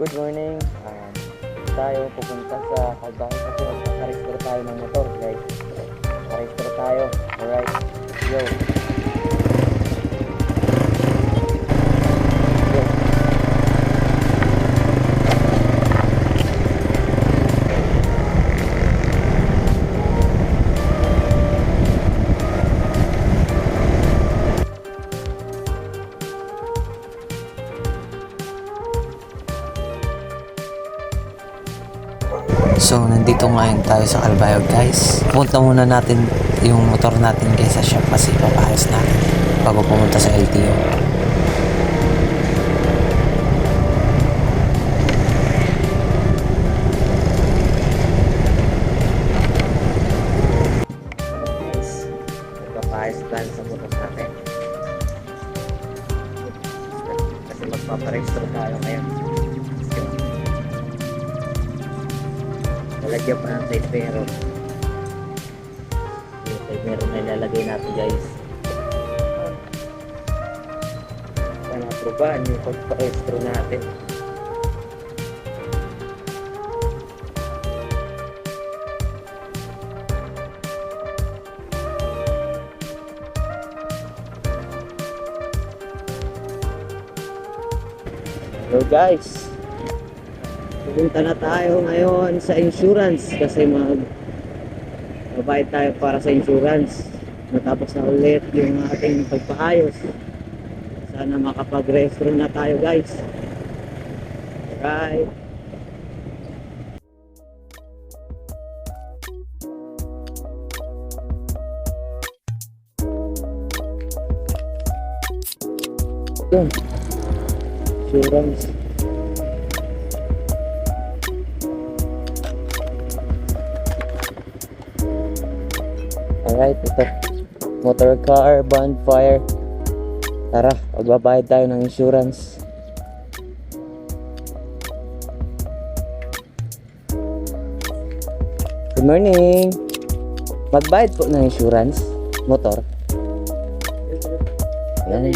Good morning. Tayo pupunta sa Kalbahan kasi magpaparestro tayo ng motor, guys. Parestro tayo. Alright. Yo. So, nandito ngayon tayo sa Calbayog, guys. Pupunta muna natin yung motor natin guys sa shop kasi papayos natin bago pumunta sa LTO. Guys, magpapayos tayo sa motor natin. Kasi magpaparestro tayo ngayon. Lalagyan pa ng side mirror. Yung side mirror na ilalagay natin, guys. Sana aprobahan yung pagpa-estro natin. Hello guys, pupunta na tayo ngayon sa insurance kasi magbayad tayo para sa insurance. Matapos na ulit yung ating pagpaayos, sana makapag-restro na tayo guys. Alright. Yun, insurance. Alright, ito. Motor car, bonfire. Tara, magbabayad tayo ng insurance. Good morning. Magbayad po ng insurance. Motor. Yan.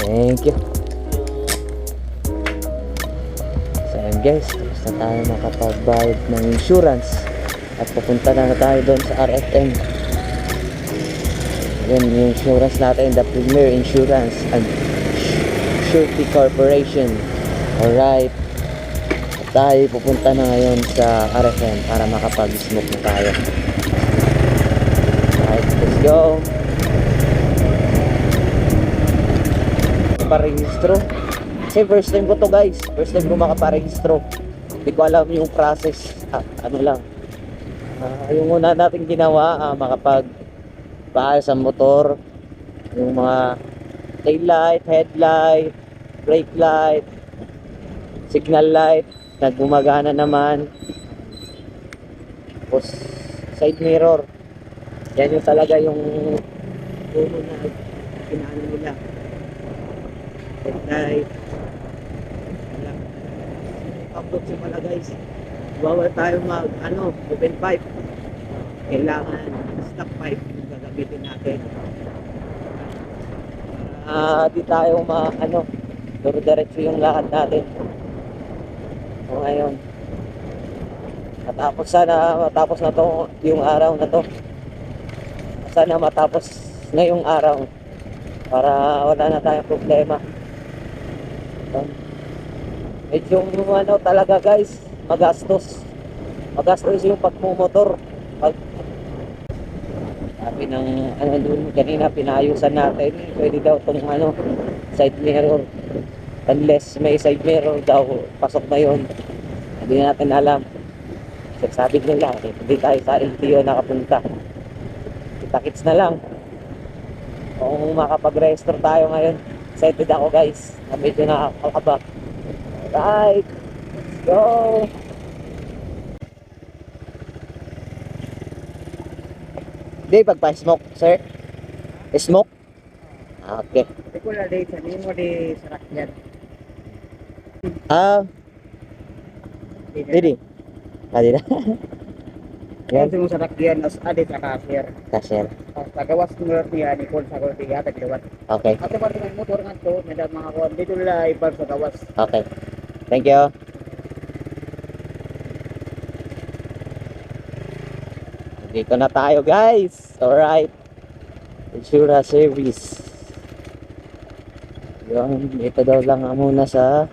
Thank you. So ayan guys, tapos na tayo makapagbayad ng insurance at pupunta na tayo doon sa RFM. Yan yung insurance natin, the Premier Insurance and Surety Corporation. Alright, at tayo pupunta na ngayon sa RFM para makapag-smoke na tayo. Alright, let's go. Parehistro kasi first time ko to guys, first time ko makaparehistro, hindi ko alam yung process. Ano lang, yung una natin ginawa, makapag-paayos ang motor, yung mga tail light, headlight, brake light, signal light nagumagana naman, tapos side mirror, yan yung talaga yung uno na kinaano nila. Headlight. Upload siya pala guys. Bawal tayo open pipe. Kailangan stop pipe yung gagamitin natin. Para di tayo duro-diretso yung lakad natin. So ngayon, matapos na to yung araw na to. Sana matapos ngayong araw para wala na tayong problema. Medyo talaga guys, magastos yung pagmumotor. Sabi ng doon kanina pinayusan natin, pwede daw tong side mirror, unless may side mirror daw, pasok na yun. Hindi natin alam, sabi nila hindi tayo sa LTO nakapunta. Kita-kits na lang kung makapag-register tayo ngayon. Excited ako guys, na medyo nakakabak. Right, let's go. Hindi, pagpa-smoke, sir. Smoke? Okay. Hindi ko na date sa nimo di sarakyan. Ah, didi. Kadi na. Yan sa sarakyan as ade sa cashier. Cashier. Tapos tagawas ko niya ni kon sa kon tiya tagliwat. Okay. Ato pa ng motor nga to, may mga kon dito nila ibang sa gawas. Okay. Thank you. Dito na tayo, guys. Alright. Insura service. Yun, dito daw lang muna sa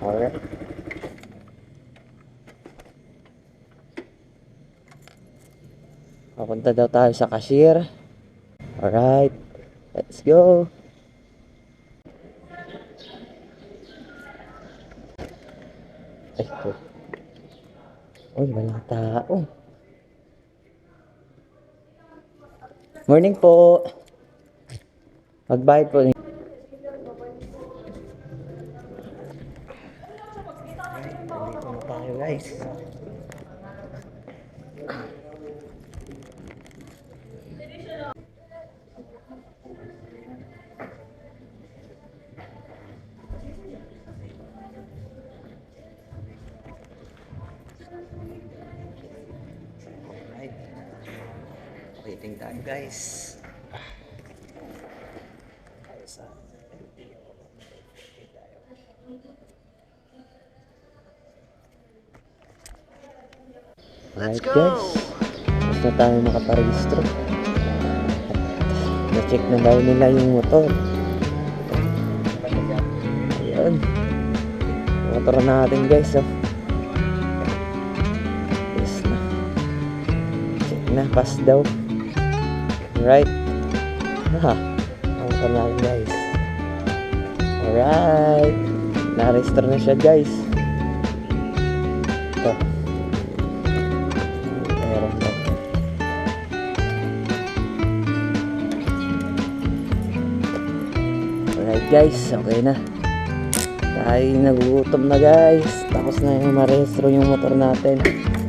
alright. Papunta daw tayo sa cashier. Alright. Let's go. Ay, oh. Uy, walang tao. Morning po. Magbayad po. Dito na tayo, guys. Alright. Waiting tayo, guys. Alright, guys. Tapos na tayo makaparehistro. Na-check na daw nila yung motor. Ayan. Motor natin, guys, oh. Yes na. Check na, pass daw. Alright. Ang natin, guys. Alright. Na-register na siya, guys. Ito. Meron daw. Alright, guys. Okay na. Tayo nagugutom na, guys. Tapos na yung ma-rehistro yung motor natin.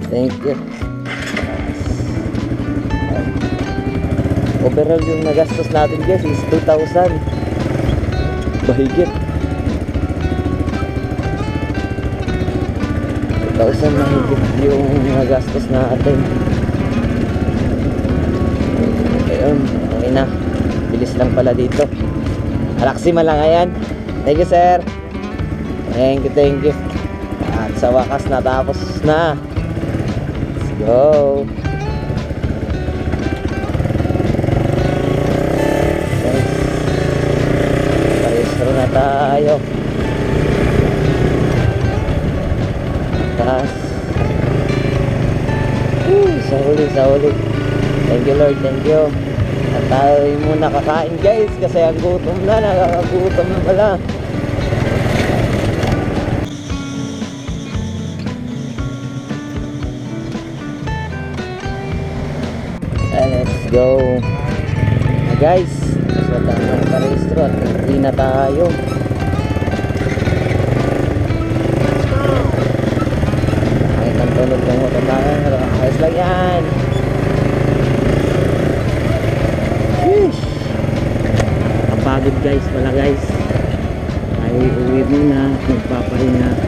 Thank you. Overall yung nagastos natin, guys, is 2,000. Bahigit 2,000 mahigit yung nagastos natin. Ayun, okay na. Bilis lang pala dito. Alaksima lang, ayan. Thank you, sir. Thank you. At sa wakas natapos na. Let's go. Parehistro na tayo. Taas. Sa huli. Thank you, Lord. Thank you. At tayo muna kakain, guys, kasi ang gutom na. Nakakagutom na pala. Let's go. Guys, mas wala na parehistro at hindi na tayo. Kahit ang tunog ng motor tayo, ayos lang yan. Sheesh. Kapagod, guys, wala, guys. Tayo uwi muna, magpapahinga.